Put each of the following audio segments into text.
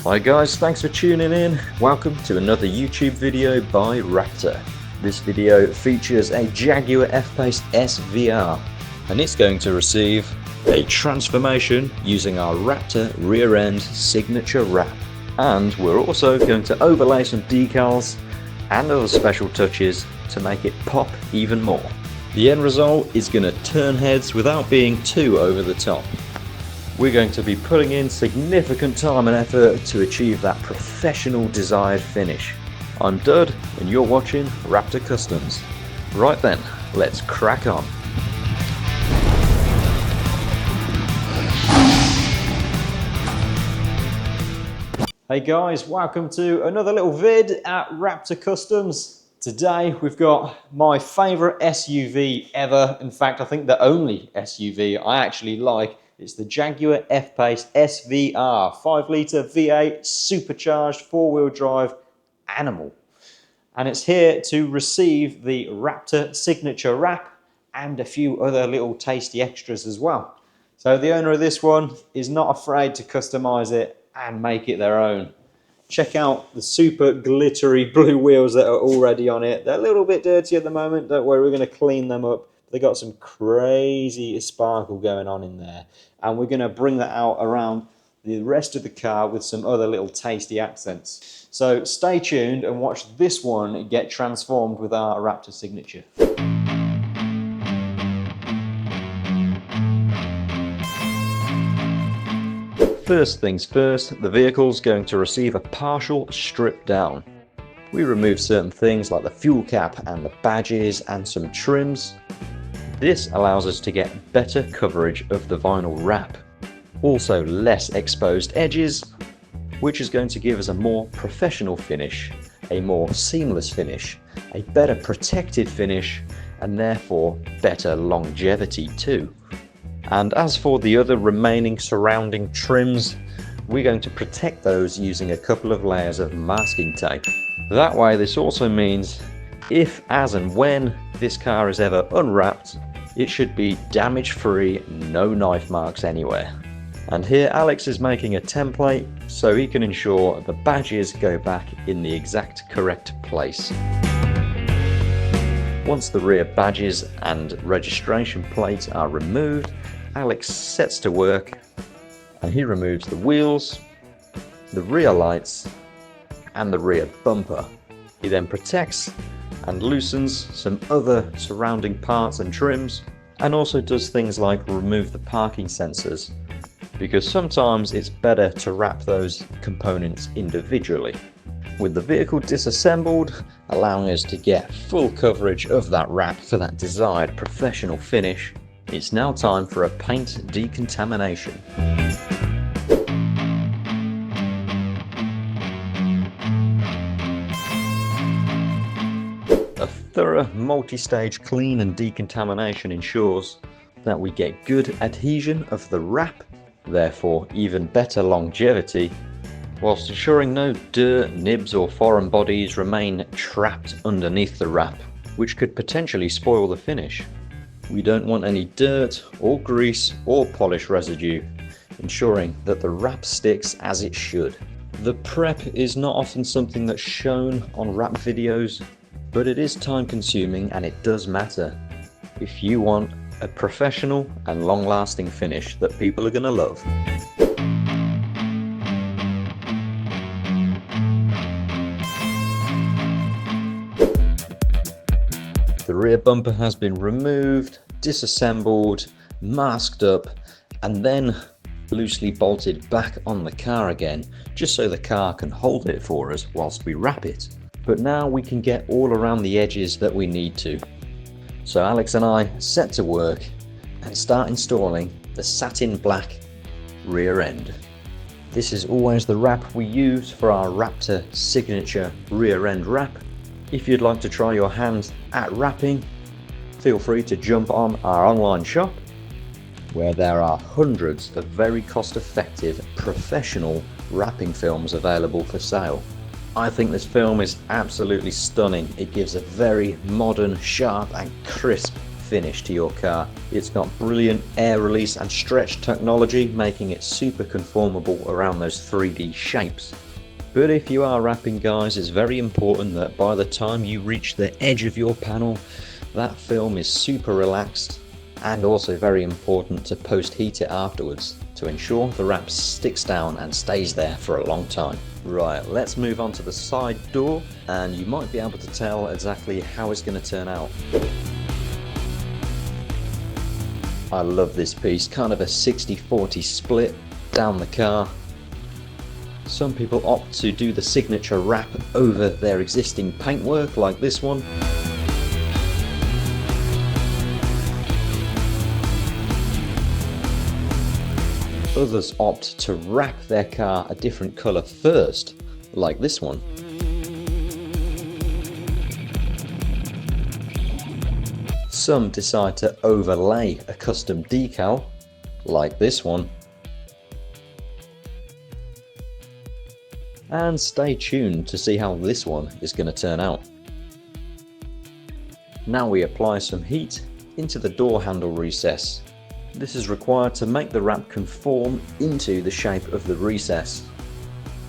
Hi guys, thanks for tuning in. Welcome to another YouTube video by Wraptor. This video features a Jaguar F-Pace SVR and it's going to receive a transformation using our Wraptor rear end signature wrap. And we're also going to overlay some decals and other special touches to make it pop even more. The end result is going to turn heads without being too over the top. We're going to be putting in significant time and effort to achieve that professional desired finish. I'm Dud and you're watching Wraptor Customs. Right then, let's crack on. Hey guys, welcome to another little vid at Wraptor Customs. Today we've got my favourite SUV ever. In fact, I think the only SUV I actually like. It's the Jaguar F-Pace SVR, 5 litre V8 supercharged 4-wheel drive animal. And it's here to receive the Wraptor signature wrap and a few other little tasty extras as well. So the owner of this one is not afraid to customise it and make it their own. Check out the super glittery blue wheels that are already on it. They're a little bit dirty at the moment, don't worry, we're going to clean them up. They got some crazy sparkle going on in there, and we're going to bring that out around the rest of the car with some other little tasty accents. So stay tuned and watch this one get transformed with our Wraptor signature. First things first, the vehicle's going to receive a partial strip down. We remove certain things like the fuel cap and the badges and some trims. This allows us to get better coverage of the vinyl wrap. Also less exposed edges, which is going to give us a more professional finish, a more seamless finish, a better protected finish, and therefore better longevity too. And as for the other remaining surrounding trims, we're going to protect those using a couple of layers of masking tape. That way this also means if, as and when this car is ever unwrapped, it should be damage free, no knife marks anywhere. And here Alex is making a template so he can ensure the badges go back in the exact correct place. Once the rear badges and registration plates are removed, Alex sets to work and he removes the wheels, the rear lights and the rear bumper. He then protects and loosens some other surrounding parts and trims, and also does things like remove the parking sensors, because sometimes it's better to wrap those components individually. With the vehicle disassembled, allowing us to get full coverage of that wrap for that desired professional finish, it's now time for a paint decontamination. A thorough multi-stage clean and decontamination ensures that we get good adhesion of the wrap, therefore even better longevity, whilst ensuring no dirt, nibs or foreign bodies remain trapped underneath the wrap, which could potentially spoil the finish. We don't want any dirt or grease or polish residue, ensuring that the wrap sticks as it should. The prep is not often something that's shown on wrap videos, but it is time consuming and it does matter if you want a professional and long lasting finish that people are going to love. The rear bumper has been removed, disassembled, masked up, and then loosely bolted back on the car again, just so the car can hold it for us whilst we wrap it. But now we can get all around the edges that we need to. So Alex and I set to work and start installing the satin black rear end. This is always the wrap we use for our Wraptor signature rear end wrap. If you'd like to try your hand at wrapping, feel free to jump on our online shop, where there are hundreds of very cost-effective professional wrapping films available for sale. I think this film is absolutely stunning. It gives a very modern, sharp and crisp finish to your car. It's got brilliant air release and stretch technology, making it super conformable around those 3D shapes. But if you are wrapping, guys, it's very important that by the time you reach the edge of your panel, that film is super relaxed, and also very important to post-heat it afterwards to ensure the wrap sticks down and stays there for a long time. Right, let's move on to the side door, and you might be able to tell exactly how it's going to turn out. I love this piece, kind of a 60-40 split down the car. Some people opt to do the signature wrap over their existing paintwork like this one. Others opt to wrap their car a different colour first, like this one. Some decide to overlay a custom decal, like this one. And stay tuned to see how this one is going to turn out. Now we apply some heat into the door handle recess. This is required to make the wrap conform into the shape of the recess.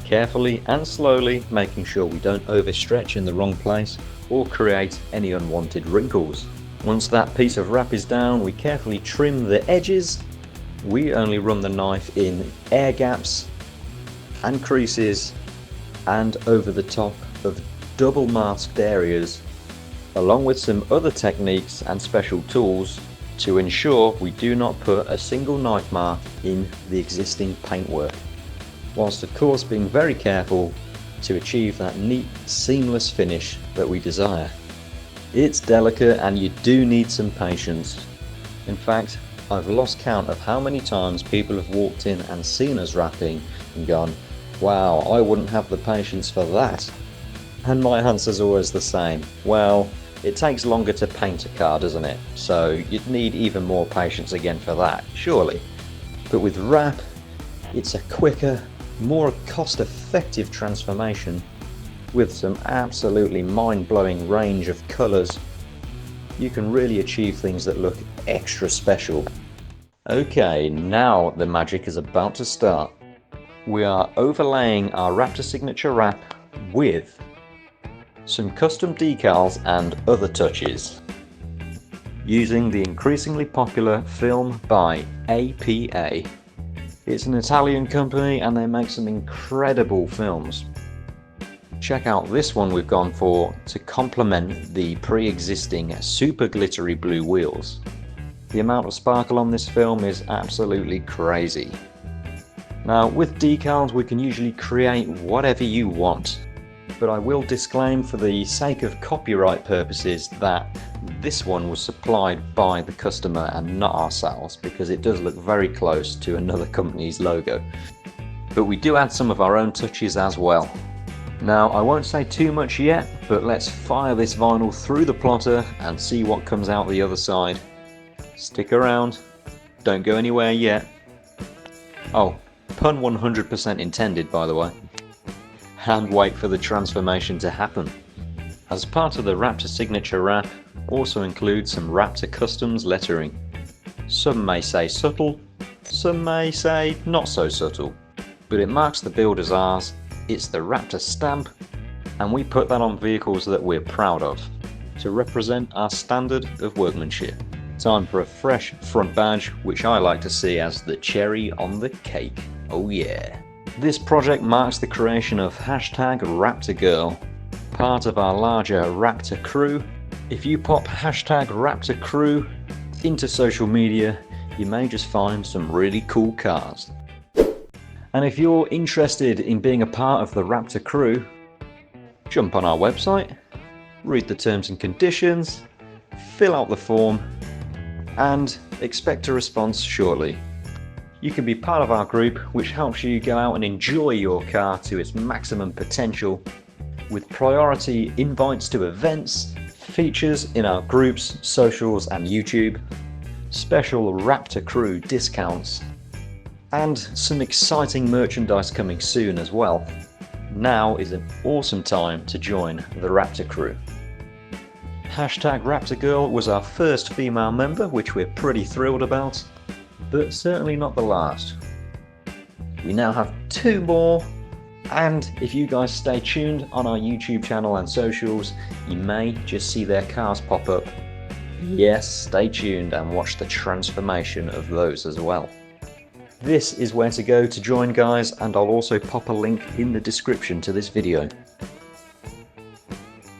Carefully and slowly, making sure we don't overstretch in the wrong place or create any unwanted wrinkles. Once that piece of wrap is down, we carefully trim the edges. We only run the knife in air gaps and creases and over the top of double masked areas, along with some other techniques and special tools to ensure we do not put a single knife mark in the existing paintwork, whilst of course being very careful to achieve that neat, seamless finish that we desire. It's delicate and you do need some patience. In fact, I've lost count of how many times people have walked in and seen us wrapping and gone, wow, I wouldn't have the patience for that. And my answer's always the same, well, it takes longer to paint a car, doesn't it? So you'd need even more patience again for that, surely. But with wrap, it's a quicker, more cost-effective transformation with some absolutely mind-blowing range of colours. You can really achieve things that look extra special. Okay, now the magic is about to start. We are overlaying our Wraptor signature wrap with some custom decals and other touches, using the increasingly popular film by APA. It's an Italian company and they make some incredible films. Check out this one we've gone for to complement the pre-existing super glittery blue wheels. The amount of sparkle on this film is absolutely crazy. Now with decals we can usually create whatever you want, but I will disclaim for the sake of copyright purposes that this one was supplied by the customer and not ourselves, because it does look very close to another company's logo. But we do add some of our own touches as well. Now I won't say too much yet, but let's fire this vinyl through the plotter and see what comes out the other side. Stick around, don't go anywhere yet. Oh, pun 100% intended by the way. And wait for the transformation to happen. As part of the Wraptor signature wrap also includes some Wraptor Customs lettering. Some may say subtle, some may say not so subtle, but it marks the build as ours. It's the Wraptor stamp, and we put that on vehicles that we're proud of to represent our standard of workmanship. Time for a fresh front badge, which I like to see as the cherry on the cake. Oh yeah. This project marks the creation of #RaptorGirl, part of our larger Wraptor crew. If you pop #RaptorCrew into social media, you may just find some really cool cars. And if you're interested in being a part of the Wraptor crew, jump on our website, read the terms and conditions, fill out the form, and expect a response shortly. You can be part of our group, which helps you go out and enjoy your car to its maximum potential, with priority invites to events, features in our groups, socials and YouTube, special Wraptor crew discounts, and some exciting merchandise coming soon as well. Now is an awesome time to join the Wraptor crew. Hashtag Wraptor Girl was our first female member, which we're pretty thrilled about, but certainly not the last. We now have 2 more, and if you guys stay tuned on our YouTube channel and socials, you may just see their cars pop up. Yes, stay tuned and watch the transformation of those as well. This is where to go to join, guys, and I'll also pop a link in the description to this video.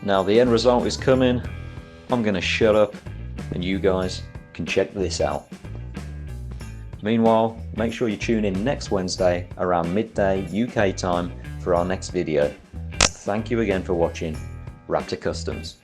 Now the end result is coming. I'm gonna shut up and you guys can check this out. Meanwhile, make sure you tune in next Wednesday around midday UK time for our next video. Thank you again for watching Wraptor Customs.